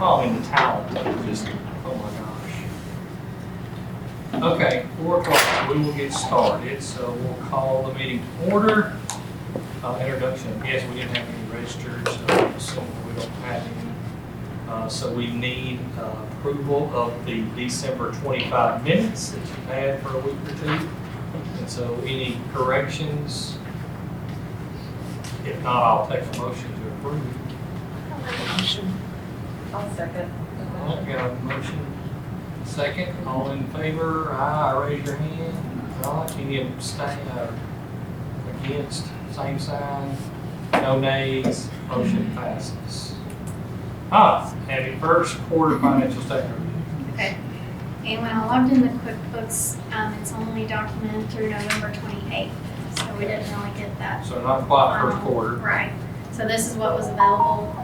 Oh, and the talent, just, oh my gosh. Okay, 4 o'clock, we will get started, so we'll call the meeting to order. Introduction, yes, we didn't have any registered, so I'm assuming we don't have any. So we need approval of the December 25 minutes that you've had for a week or two. And so any corrections? If not, I'll take a motion to approve. I'll second. All right, got a motion, second, all in favor, aye, raise your hand. Right, any abstain, against, same sign, no nays, motion passes. And the first quarter financial statement review. Okay. And when I logged into QuickBooks, it's only documented through November 28th, so we didn't really get that. So not quite first final. quarter. Right. So this is what was available.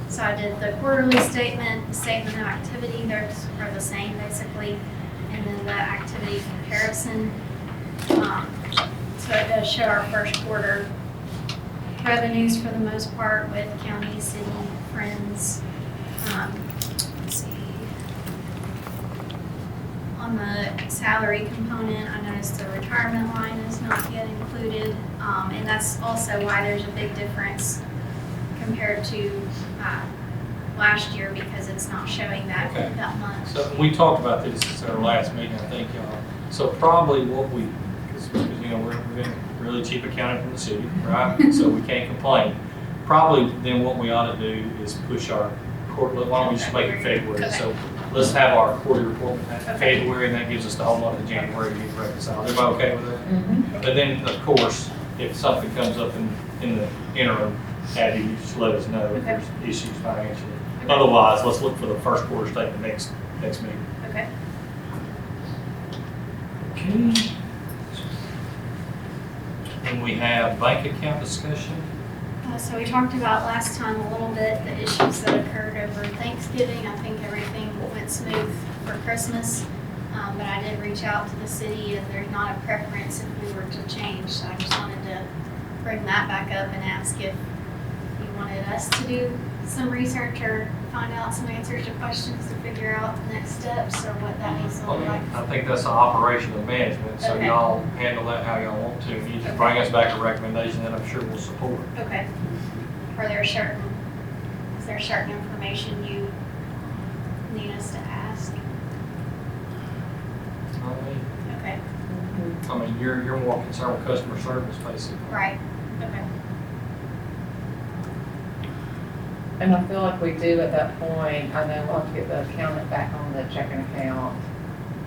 So I did the quarterly statement, statement of activity, those are the same basically, and then the activity comparison. So it does show our first quarter revenues for the most part with county, city, friends. Let's see. On the salary component, I noticed the retirement line is not yet included, and that's also why there's a big difference compared to last year because it's not showing that Okay. that month. So we talked about this at our last meeting, I think, y'all. So probably what we, because you know, we're getting really cheap accounting from the city, right? So we can't complain. Probably then what we ought to do is push our quarterly, why don't we just make it February? Okay. So let's have our quarterly report in Okay. February, and that gives us the whole month of January to get reconciled. Everybody okay with that? Mm-hmm. But then, of course, if something comes up in the interim, Abby, you just let us know if Okay. there's issues financially. Okay. Otherwise, let's look for the first quarter statement next meeting. Okay. Okay. And we have bank account discussion. So we talked about last time a little bit the issues that occurred over Thanksgiving. I think everything went smooth for Christmas, but I did reach out to the city and there's not a preference if we were to change. So I just wanted to bring that back up and ask if you wanted us to do some research or find out some answers to questions to figure out the next steps or what that needs to look like. I think that's an operation of management, so Okay. y'all handle that how y'all want to. You just bring us back a recommendation that I'm sure we'll support. Okay. Is there certain information you need us to ask? Okay, I mean, you're more concerned with customer service, basically. right, okay. And I feel like we do at that point, I know we'll have to get the accountant back on the checking account.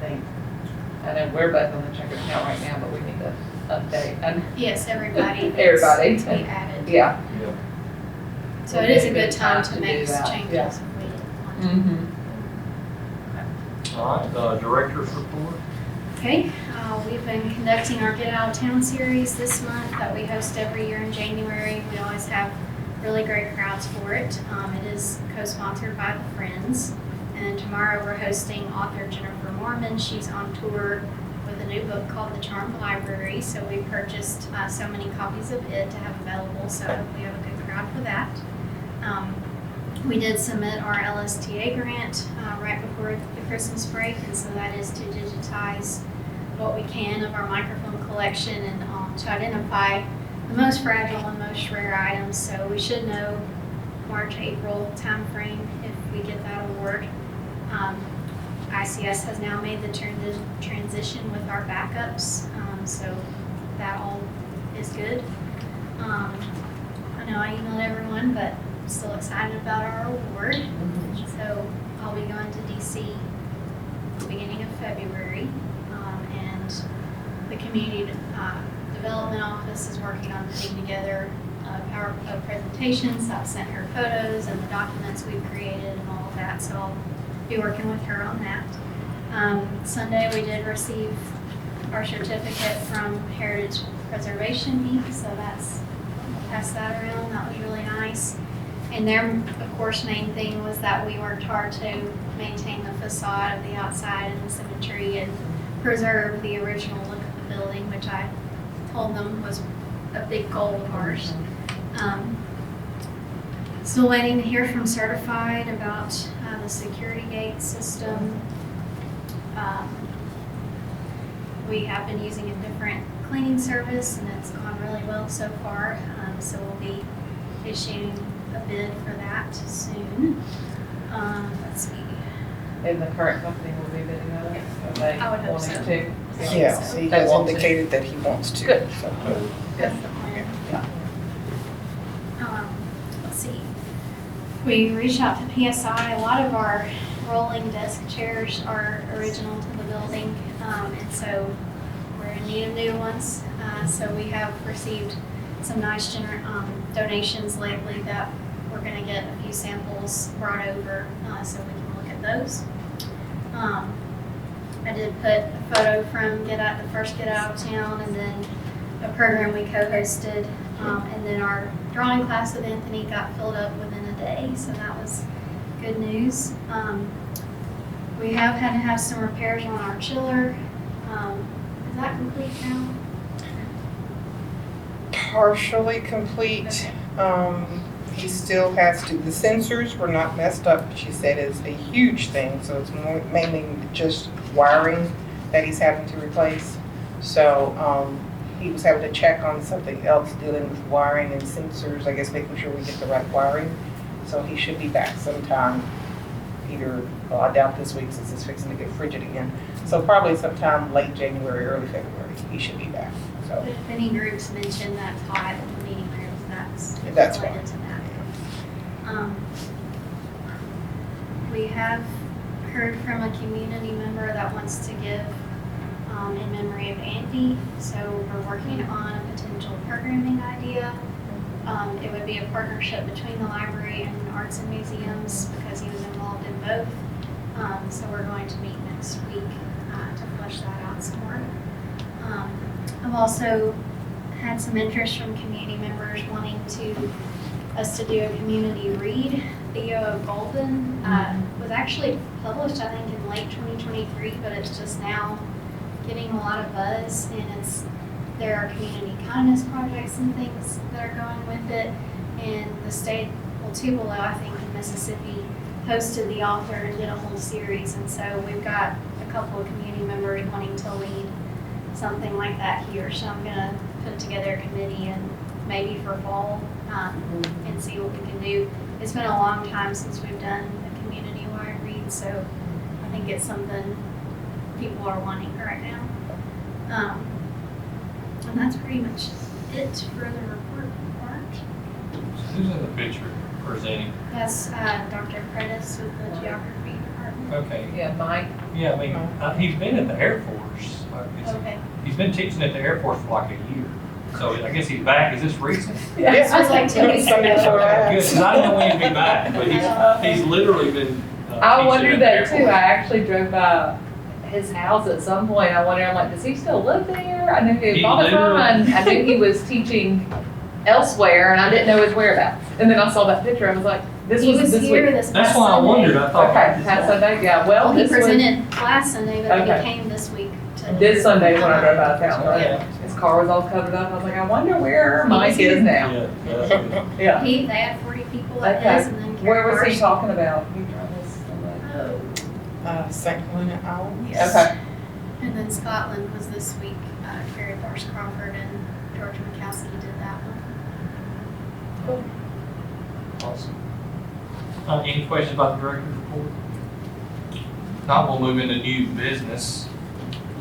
I know we're both on the checking account right now, but we need to update. Yes, everybody. needs Everybody. to be added. Yeah. Yeah. So it is a good time to do make that. changes Yeah. if we want to. Mm-hmm. All right, director's report. Okay, we've been conducting our Get Out of Town series this month that we host every year in January. We always have really great crowds for it. It is co-sponsored by the Friends. And tomorrow we're hosting author Jennifer Mormon. She's on tour with a new book called The Charmed Library. So we purchased so many copies of it to have available. So we have a good crowd for that. We did submit our LSTA grant right before the Christmas break, and so that is to digitize what we can of our microfilm collection and to identify the most fragile and most rare items. So we should know March, April timeframe if we get that award. ICS has now made the transition with our backups, so that all is good. I know I emailed everyone, but I'm still excited about our award. So I'll be going to DC beginning of February, and the community development office is working on putting together PowerPoint presentations. I've sent her photos and the documents we've created and all of that, so I'll be working with her on that. Sunday we did receive our certificate from Heritage Preservation Inc., so that's passed that around. That was really nice. And their, of course, main thing was that we worked hard to maintain the facade of the outside and the symmetry and preserve the original look of the building, which I told them was a big goal of ours. Still waiting to hear from Certified about the security gate system. We have been using a different cleaning service and it's gone really well so far. So we'll be issuing a bid for that soon. Let's see. And the current company will be bidding on it? Are they I would hope wanting so. to? Yes, he They has want to. indicated that he wants to. Good. So, That's the plan. Yeah. Let's see. We reached out to PSI. A lot of our rolling desk chairs are original to the building, and so we're in need of new ones. So we have received some nice donations lately that we're going to get a few samples brought over so we can look at those. I did put a photo from the first Get Out of Town, and then a program we co-hosted, and then our drawing class with Anthony got filled up within a day, so that was good news. We have had to have some repairs on our chiller. Is that complete now? partially complete. He still has to, the sensors were not messed up, but she said it's a huge thing, so it's mainly just wiring that he's having to replace. So he was having to check on something else dealing with wiring and sensors, I guess making sure we get the right wiring. So he should be back sometime, either, well, I doubt this week since it's fixing to get frigid again. So probably sometime late January, early February, he should be back. So If any groups mention that's hot in the meeting rooms, That's related fine. to that. We have heard from a community member that wants to give in memory of Andy, so we're working on a potential programming idea. It would be a partnership between the library and arts and museums because he was involved in both. So we're going to meet next week to flesh that out some more. I've also had some interest from community members wanting us to do a community read. Theo Golden was actually published, I think, in late 2023, but it's just now getting a lot of buzz, and there are community kindness projects and things that are going with it. And the state, well, Tupelo, I think, in Mississippi, hosted the author and did a whole series. And so we've got a couple of community members wanting to lead something like that here. So I'm going to put together a committee and maybe for fall and see what we can do. It's been a long time since we've done a community-wide read, so I think it's something people are wanting right now. And that's pretty much it for the report part. Who's in the picture presenting? That's Dr. Prentice with the geography department. Okay. Yeah, Mike. Yeah, I mean, he's been at the Air Force. Okay. He's been teaching at the Air Force for like a year. So I guess he's back. Is this recent? This was like 2 weeks Sunday ago. before Okay, good, last. 'cause I didn't know when he'd be back, but he's literally been I teaching wondered at the Air that too. Force. I actually drove by his house at some point. I wondered, I'm like, does he still live there? I knew he He had bought it from, literally- and I knew he was teaching elsewhere, and I didn't know his whereabouts. And then I saw that picture. I was like, this He was was this here week. this That's past why I Sunday. wondered. I thought. Okay, past Sunday, yeah. Well, He this was presented last Sunday, but Okay. he came this week. this Sunday when I drove by town. Right? Yeah. His car was all covered up. I was like, I wonder where Mike is now. Yeah, that's good. Yeah. They had 40 people at Okay. his, and then Where was he Carrie talking about? You drive us somewhere. Marsh. St. Helena Isle. Yes. Okay. And then Scotland was this week. Carrie Barsh Crawford and George Mikowski did that one. Awesome. Any questions about the director's report? Not, we'll move into new business.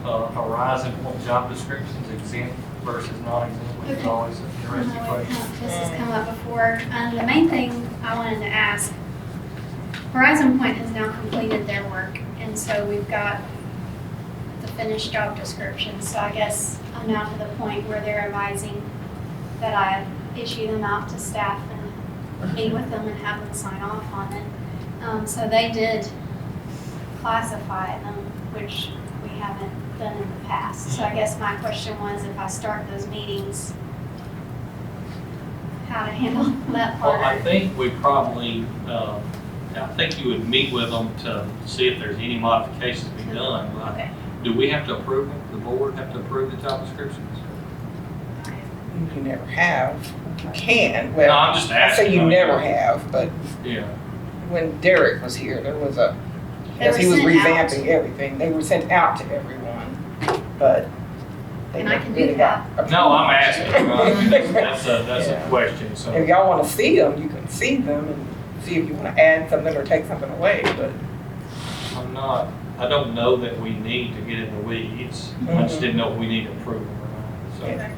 Horizon Point job descriptions, exempt versus non-exempt, which is Okay. always an interesting question. This has come up before. The main thing I wanted to ask, Horizon Point has now completed their work, and so we've got the finished job description. So I guess I'm now to the point where they're advising that I issue them out to staff and meet with them and have them sign off on it. So they did classify them, which we haven't done in the past. So I guess my question was, if I start those meetings, how to handle that Well, part. I think we probably, I think you would meet with them to see if there's any modifications to be done. But Okay. do we have to approve them? The board have to approve the job descriptions? you never have. You can, No, well, I'm just I asking. say you never have, but Yeah, when Derek was here, there was a, They as were he was sent out. revamping everything, they were sent out to everyone, but they And I never can do really got approved. no, I'm asking, that's a Yeah. question, so. If y'all wanna see them, you can see them and see if you wanna add something or take something away, but. I don't know that we need to get in the weeds. I just didn't know if we need to approve them or not. So Yeah.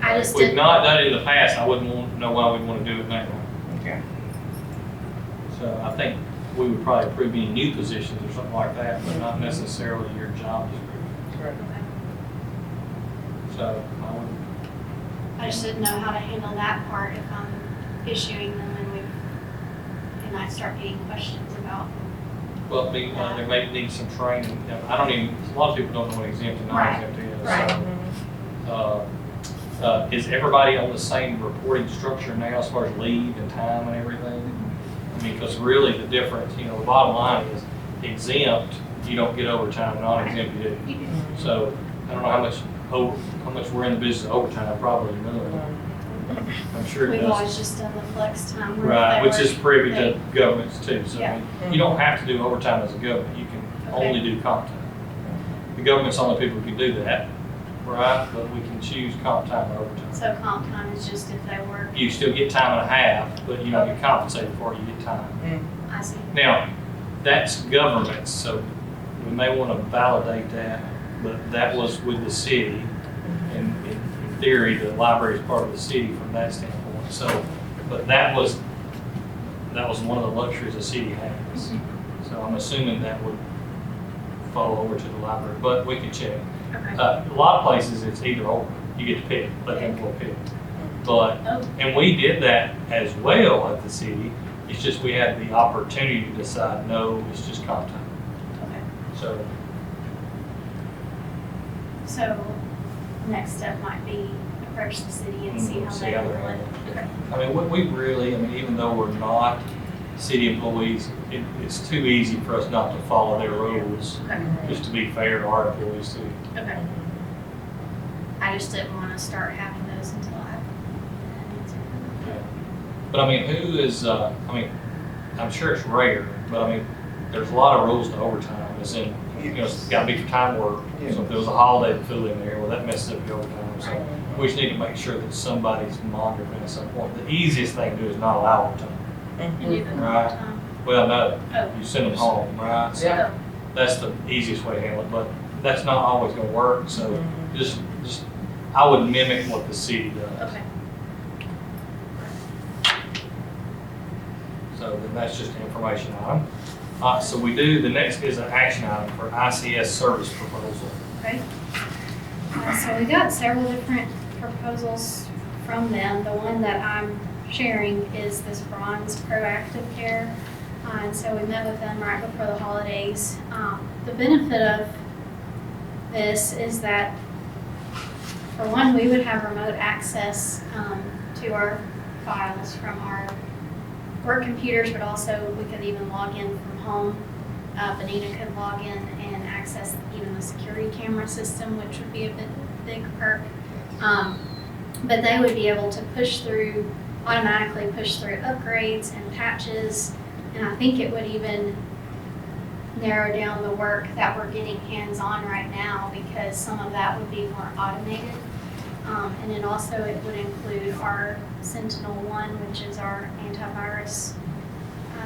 I just if we've didn't, not done it in the past, I wouldn't know why we'd want to do it now. Okay. So I think we would probably approve any new positions or something like that, but not necessarily your job description. So I would, I just didn't know how to handle that part if I'm issuing them and I start getting questions about. well, there may need some training. I don't even, a lot of people don't know what exempt and non-exempt is. Right. So, is everybody on the same reporting structure now as far as leave and time and everything? I mean, because really the difference, the bottom line is exempt, you don't get overtime, non-exempt, you do. So I don't know how much we're in the business of overtime, probably none. I'm sure it We've does. always just done the flex time. where Right, they which is work, privy they- to governments too. So I Yeah. mean, you don't have to do overtime as a government. You can Okay. only do comp time. The government's the only people who can do that, right? But we can choose comp time or overtime. So comp time is just if they work, You still get time and a half, but you don't get compensated for it, you get time. I see. Now, that's government, so we may want to validate that, but that was with the city. And in theory, the library is part of the city from that standpoint. So, but that was one of the luxuries the city has. So I'm assuming that would fall over to the library, but we can check. Okay. A lot of places, it's either or. You get to pick, let them go pick. But, Oh. and we did that as well at the city. It's just we had the opportunity to decide, no, it's just comp time. Okay. So, So next step might be approach the city and see how they they're handle it. handling it. Okay. I mean, we really, even though we're not city employees, it's too easy for us not to follow their rules, Okay. just to be fair to our employees too. Okay. I just didn't want to start having those until I had an answer. But who is, I'm sure it's rare, but there's a lot of rules to overtime. It's in, it's gotta be for time work. So if there was a holiday to fill in there, well, that messes up your overtime. So we just need to make sure that somebody's monitoring at some point. The easiest thing to do is not allow overtime. You do them all Right. the time. Well, no, Oh. you send them home, right? So Yeah. that's the easiest way to handle it, but that's not always gonna work. So just, I would mimic what the city does. Okay. So then that's just an information item. So the next is an action item for ICS service proposal. Okay. So we got several different proposals from them. The one that I'm sharing is this bronze proactive care. And so we met with them right before the holidays. The benefit of this is that, for one, we would have remote access to our files from our work computers, but also we could even log in from home. Benita could log in and access even the security camera system, which would be a big perk. But they would be able to automatically push through upgrades and patches. And I think it would even narrow down the work that we're getting hands-on right now, because some of that would be more automated. And then also it would include our Sentinel-1, which is our antivirus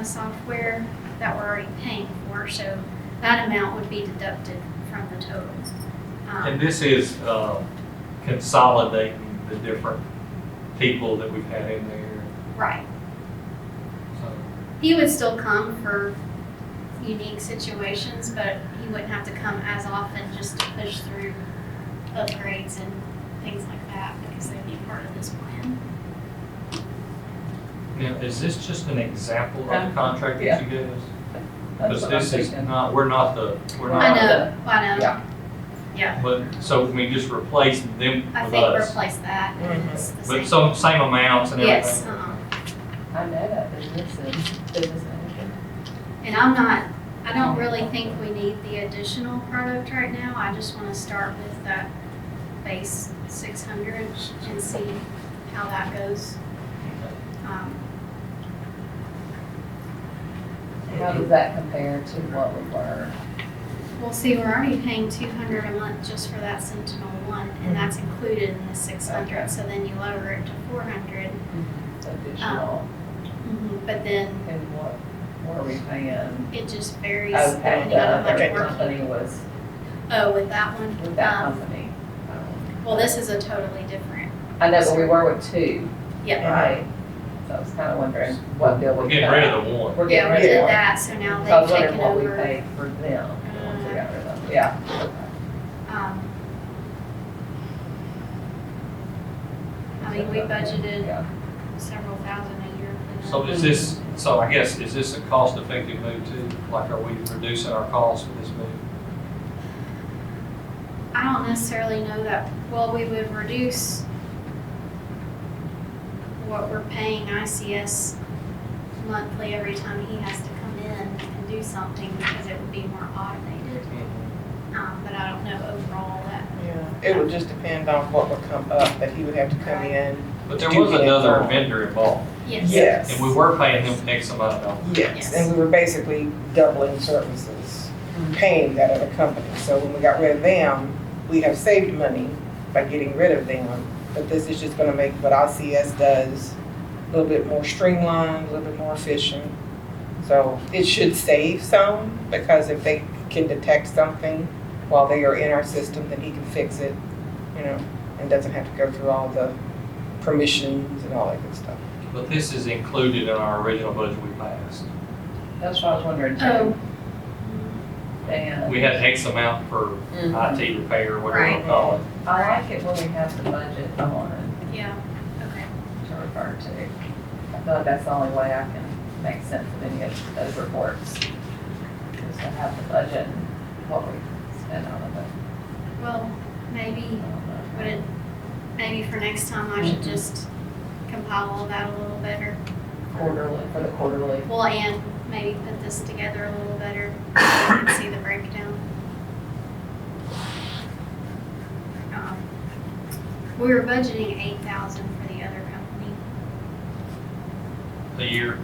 software that we're already paying for. So that amount would be deducted from the total. And this is consolidating the different people that we've had in there. Right. So, He would still come for unique situations, but he wouldn't have to come as often just to push through upgrades and things like that, because they'd be part of this plan. now, is this just an example of the contract Yeah. that you gave us? That's Because what I'm this is thinking. not, we're not, I know. Yeah. Yeah, but, so we just replace them I with think us. replace that. and it's the But same. some, same amounts and everything? Yes, I know that business manager. and I don't really think we need the additional product right now. I just want to start with that base 600 and see how that goes. How does that compare to what we were? Well, see, we're already paying 200 a month just for that Sentinel one, and that's included in the 600. Okay. So then you lower it to 400. Additional, But then and what were we paying? it just varies Okay, depending on how the much other work company you. was, Oh, with that one. with that Um, company. Well, this is a totally different. I know, but we were with two, Yep. right? So I was kind of wondering what bill we We're getting cut. rid of the one. We're Yeah, getting we rid did of one. that, so now So I was they've taken wondering what we over. paid for them, once we got rid of them, yeah. um, I mean, we budgeted Yeah. several thousand a year for So them. is this, so I guess, is this a cost-effective move too? Like, are we reducing our costs with this move? I don't necessarily know that, well, we would reduce what we're paying ICS monthly every time he has to come in and do something because it would be more automated. But I don't know overall that. Yeah, it would just depend on what would come up, that he would have to come in. But there Do was get another involved. vendor involved, Yes. Yes. and we were paying him X amount of dollars. Yes, and we were basically doubling services, paying that other company. So when we got rid of them, we have saved money by getting rid of them. But this is just gonna make what ICS does a little bit more streamlined, a little bit more efficient. So it should save some, because if they can detect something while they are in our system, then he can fix it, you know, and doesn't have to go through all the permissions and all that good stuff. But this is included in our original budget we passed. That's what I was wondering Oh. too. And We had X amount for Mhm. IT repair, whatever you Right. call it. I like it when we have the budget on Yeah, okay. to refer to. I feel like that's the only way I can make sense of any of those reports. Is to have the budget and what we spend on it. Well, maybe, would it, maybe for next time I should just compile all that a little better. Quarterly, for the quarterly. Well, and maybe put this together a little better so you can see the breakdown. We were budgeting 8,000 for the other company. A year.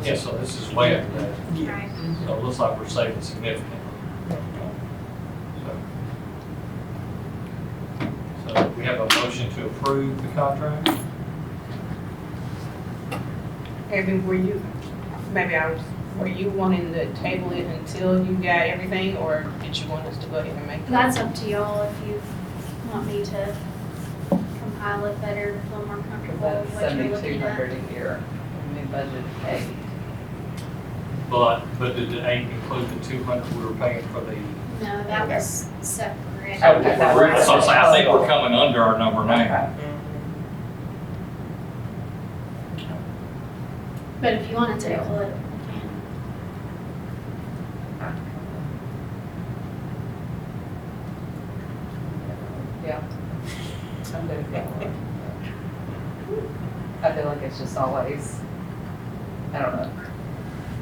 Yeah, so this is way under that. Right. So it looks like we're saving significantly. So we have a motion to approve the contract. Maybe were you, were you wanting to table it until you got everything, or did you want us to go ahead and make? That's up to y'all if you want me to compile it better, feel more comfortable That's with what you're looking at. 7,200 a year. And we budget 8. But did the 8 include the 200 we were paying for the? No, that was separate. Okay, that was- So I think we're coming under our number now. Okay. But if you want to table it, we can. Yeah. I'm good with that one. I feel like it's just always, I don't know.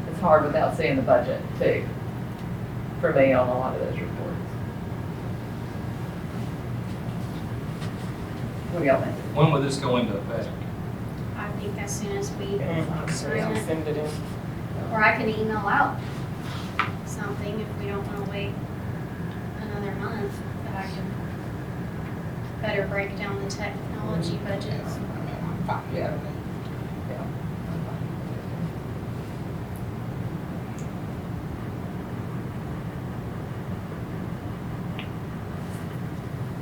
It's hard without seeing the budget too, for me on a lot of those reports. What do y'all think? When will this go into effect? I think as soon as we So sign we it, send it in. or I can email out something if we don't want to wait another month, that I can better break down the technology budgets. Yeah.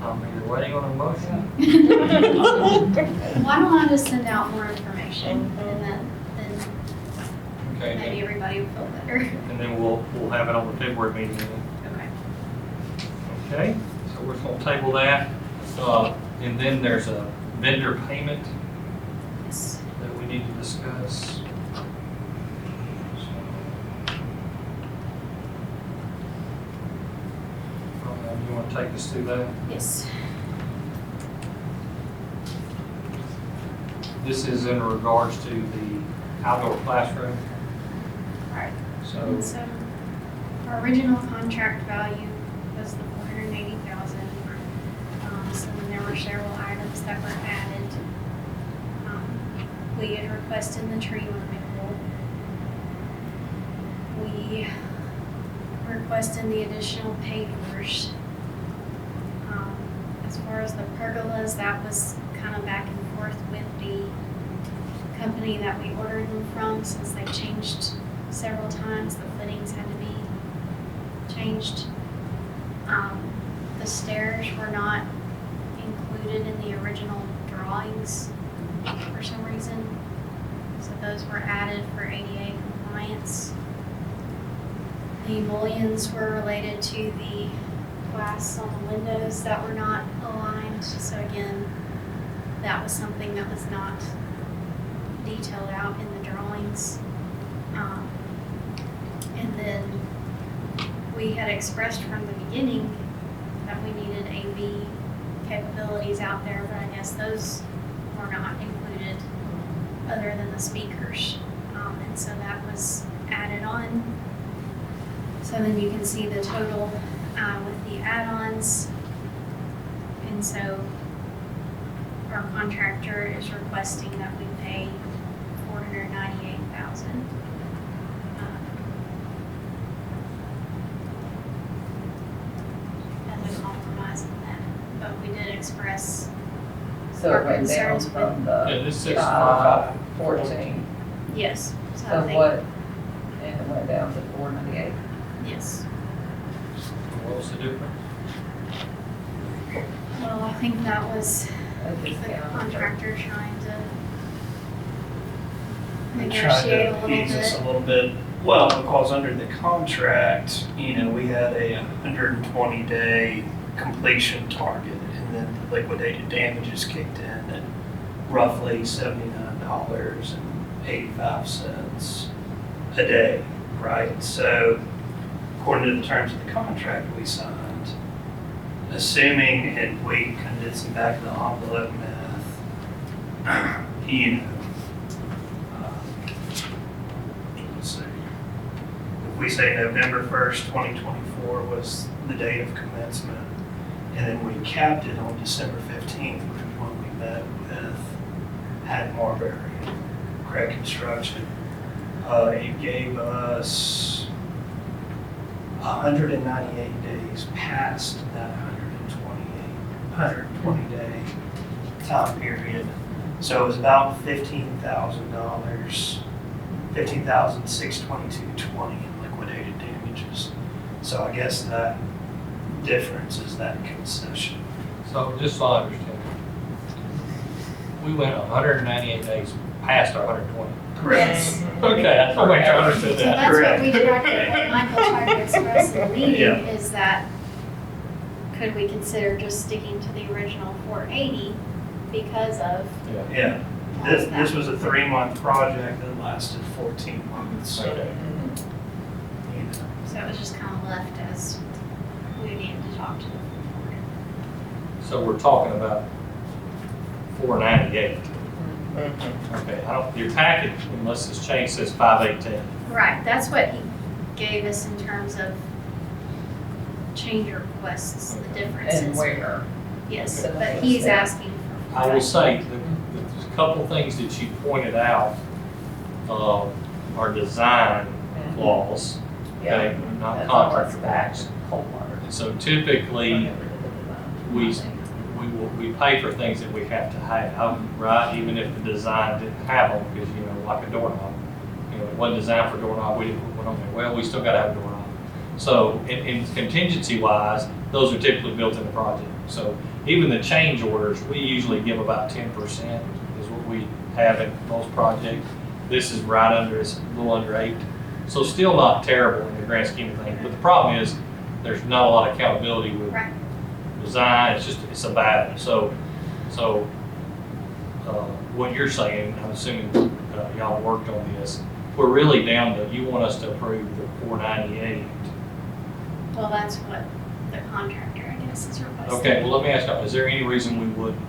I'm either waiting on a motion. Why don't I just send out more information and then Okay, maybe everybody will feel better. and then we'll have it on the February meeting. Okay. Okay, so we're just gonna table that. And then there's a vendor payment Yes. that we need to discuss. You wanna take us through that? Yes. This is in regards to the outdoor classroom. Right. So, And so our original contract value was the 480,000. So then there were several items that were added. We had requested the tree removal. We requested the additional pavers. As far as the pergolas, that was kind of back and forth with the company that we ordered them from, since they changed several times. The footings had to be changed. The stairs were not included in the original drawings for some reason. So those were added for ADA compliance. The mullions were related to the glass on the windows that were not aligned. So again, that was something that was not detailed out in the drawings. And then we had expressed from the beginning that we needed AV capabilities out there, but I guess those were not included other than the speakers. And so that was added on. So then you can see the total with the add-ons. And so our contractor is requesting that we pay $498,000. As a compromise on that, but we did express So Our it went down concerns from Yeah, the this says 514. yes. So I So think, what, and it went down to 498. yes. What was the difference? Well, I think that was A the discount. contractor trying to We tried negotiate a to little ease us bit. a little bit. Well, because under the contract, we had a 120-day completion target, and then the liquidated damages kicked in at roughly $79.85 a day, right? So according to the terms of the contract we signed, assuming, and we kind of did some back of the envelope math, let's see. If we say November 1st, 2024 was the date of commencement, and then we capped it on December 15th, which was when we met with Hatton Marbury, Craig Construction. It gave us 198 days past that 120-day time period. So it was about $15,000, $15,622.20 in liquidated damages. So I guess that difference is that concession. So just so I understand, we went 198 days past our 120. Yes. Okay, I thought I understood So that. that's what we tried to, what Michael tried to express in the meeting, Yeah. is that could we consider just sticking to the original 480 because of, Yeah, this was a 3-month project that lasted 14 months. So, Okay. so it was just kind of left as we needed to talk to the board. So we're talking about 498. Mhm. Okay, your packet, unless it's changed, says 518. Right, that's what he gave us in terms of change requests, the And differences. where? Yes, Okay. but he's asking for. I will say, the couple things that you pointed out are design flaws, okay, not That's all contractor it's back flaws. to cold water. So typically, Whenever the design. we pay for things that we have to have, right? Even if the design didn't have them, because, like a doorknob, it wasn't designed for a doorknob, we didn't put one on there. Well, we still gotta have a doorknob. So in contingency wise, those are typically built in the project. So even the change orders, we usually give about 10% is what we have in most projects. This is right under, it's a little under 8. So still not terrible in the grand scheme of things. But the problem is, there's not a lot of accountability with Right. design. It's a battle. So what you're saying, I'm assuming y'all worked on this. We're really down to, you want us to approve the 498. Well, that's what the contractor, I guess, is requesting. Okay, well, let me ask you, is there any reason we wouldn't?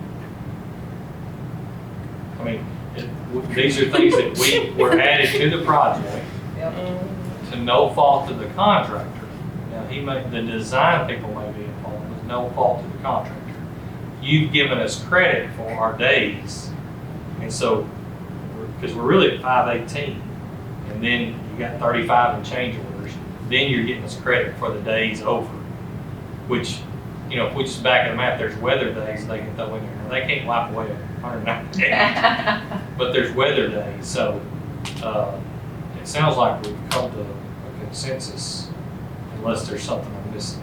I mean, these are things that were added to the project Yep. to no fault of the contractor. Now, the design people may be involved, with no fault of the contractor. you've given us credit for our days. And so, because we're really at 518, and then you got 35 and change orders, then you're getting us credit for the days over, which, you know, if we just back of the map, there's weather days they can throw in there. They can't wipe away 190 days, but there's weather days. So it sounds like we've come to a consensus, unless there's something I'm missing.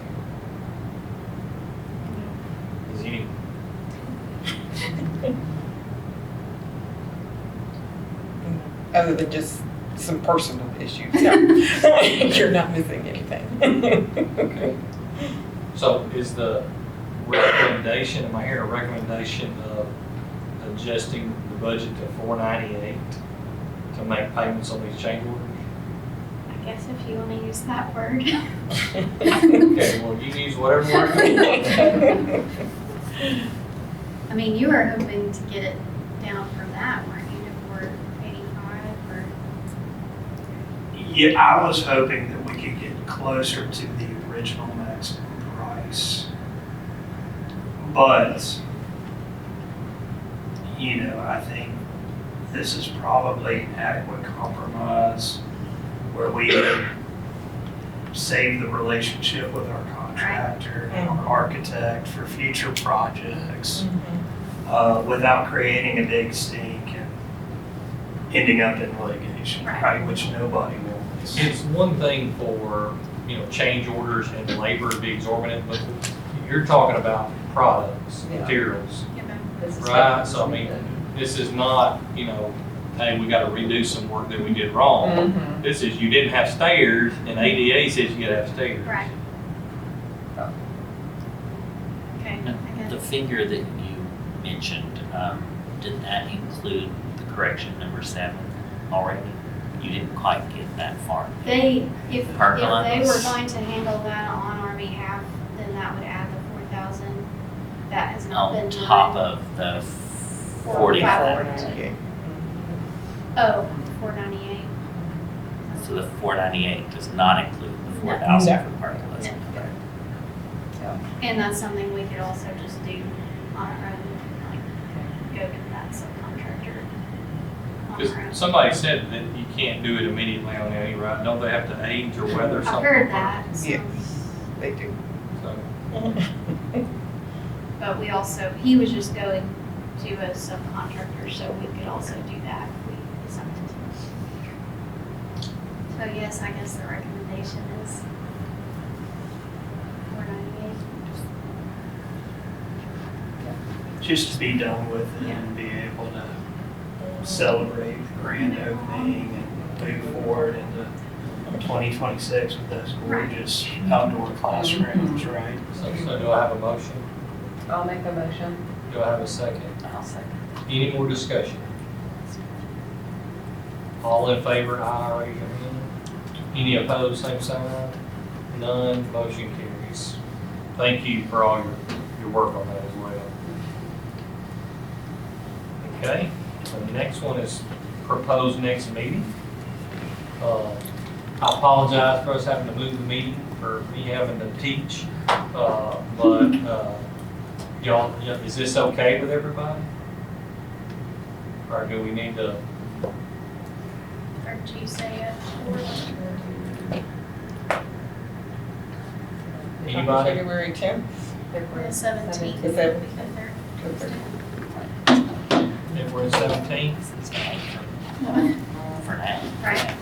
Is any? Other than just some personal issues. No, you're not missing anything. Okay. So is the recommendation, am I hearing a recommendation of adjusting the budget to 498 to make payments on these change orders? I guess if you want to use that word. Okay, well, you can use whatever word you want. I mean, you were hoping to get it down from that, weren't you, to 485 or? Yeah, I was hoping that we could get closer to the original maximum price. But, you know, I think this is probably an adequate compromise where we save the relationship with our contractor and our architect for future projects without creating a big stink and ending up in litigation, right? Which nobody wants. It's one thing for, you know, change orders and labor to be exorbitant, but you're talking about products, Yeah. materials, This is right? what So I we mean, did. this is not, you know, hey, we gotta redo some work that we did wrong. Mhm. This is, you didn't have stairs, and ADA says you gotta have stairs. Right. Okay, I The guess. figure that you mentioned, did that include the correction number 7 already? You didn't quite get that far. If they Pergolas. were going to handle that on our behalf, then that would add the 4,000. That has not been On done. top of the 45. 498. Oh, 498. So the 498 does not include the No. 4,000 for pergolas. No. And that's something we could also just do on our own, like go get that subcontractor on our own. Because somebody said that you can't do it immediately on any, right? Don't they have to age or weather I've something? heard that. So. Yes, they do. So, But we also, he was just going to a subcontractor, so we could also do that if we decided to. So yes, I guess the recommendation is 498. Just to be done with it and be able to celebrate the grand opening and move forward into 2026 with those gorgeous outdoor classrooms, right? so do I have a motion? I'll make a motion. Do I have a second? I'll second. Any more discussion? All in favor, aye, raise your hand. Any opposed, same sign. None, motion carries. Thank you for all your work on that as well. Okay, so the next one is proposed next meeting. I apologize for us having to move the meeting, for me having to teach, but y'all, is this okay with everybody? Or do we need to? Or do you say it? Anybody? February 10th? The 17th. Is that- The third. If we're at 17? For now. Right.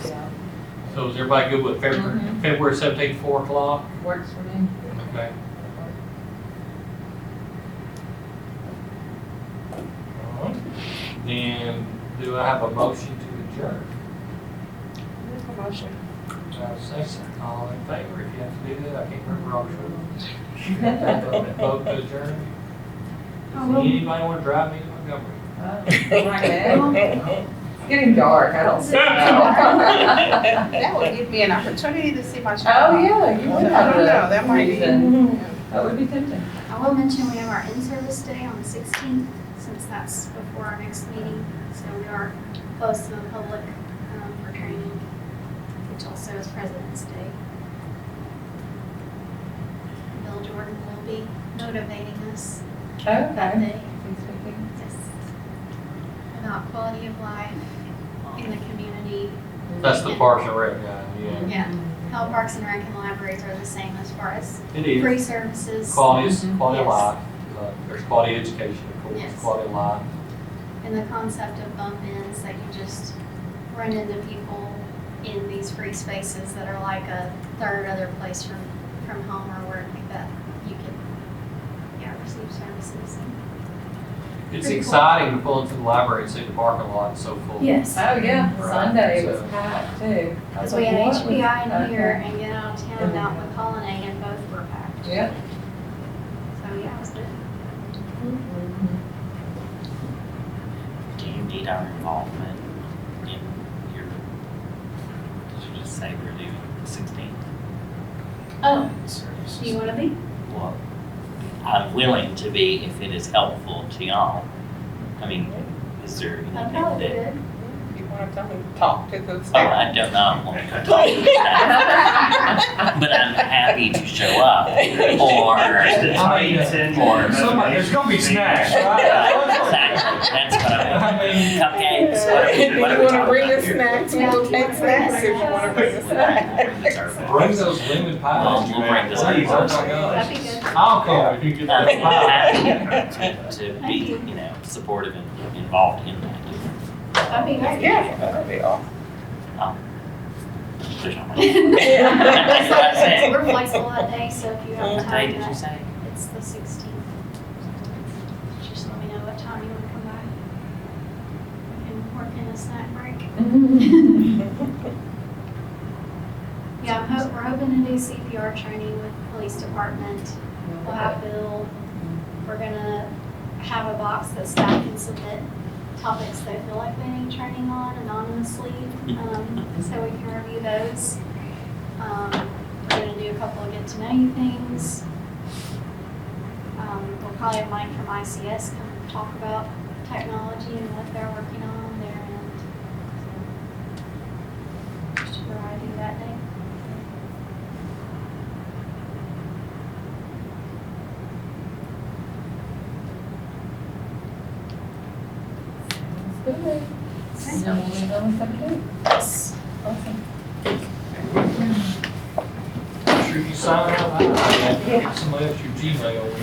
So is everybody good with February 17th, 4 o'clock? Works for me. Okay. All right. Then do I have a motion to adjourn? Make a motion. Do I have a second? All in favor, if you have to do that, I can't remember all the vote to adjourn. Does anybody want to drive me to Montgomery? It's getting dark, I don't see. That would give me an opportunity to see my Oh, child. yeah, you would I have don't know, a that might be. reason. That would be tempting. I will mention we have our in-service day on the 16th, since that's before our next meeting. So we are close to the public for training, which also is President's Day. Bill Jordan will be motivating us. Okay. that day. Just about quality of life in the community. That's the Parks and Rec guy, yeah. Yeah, how parks and rec and libraries are the same as far as It is. free services. Quality of Yes. life. There's quality education, of course, Yes. quality of life. And the concept of bump ins, that you just run into people in these free spaces that are like a third other place from home or work that you can, receive services. It's Pretty cool. exciting to pull into the library and see the parking lot so full. Yes. Oh, yeah, Right, Sunday was so- packed too. I Because was we like, had what was- HBI in here okay. and Get Out of Town out in the Colonnade, and both were packed. Yeah. So, yeah, it was good. Do you need our involvement in your, did you just say we're doing 16? Oh, Services. do you want to be? Well, I'm willing to be if it is helpful to y'all. I mean, is there That'd anything probably be that, good. You wanna come and talk to the oh, staff? I do not want to talk to that, but I'm happy to show up or, Just a tiny I mean, tinge or of Somebody, there's gonna be snacks, right? That's what I I mean, cupcakes, If you whatever. wanna bring the snacks, we will take snacks if you wanna bring the snacks. bring those lemon pies. We'll bring the Please, oh my snacks. gosh. That'd be good. I'll come if you get I'm those pies. happy to be, supportive and involved in that. That'd be great. Yeah, that'd be awesome. There's not much. That's what I said. We're flexible that day, so if you have What day time, did you say? it's the 16th. Just let me know what time you want to come by. We can work in a snack break. Yeah, we're hoping to do CPR training with the police department. We'll have Bill. We're gonna have a box that staff can submit topics they feel like they need training on anonymously, so we can review those. We're gonna do a couple of get to know you things. We'll probably have Mike from ICS come talk about technology and what they're working on their end. So, just a variety that day. Good. So we'll leave on the 17th. Yes. Awesome. Make sure you sign out. Somebody else your Gmail.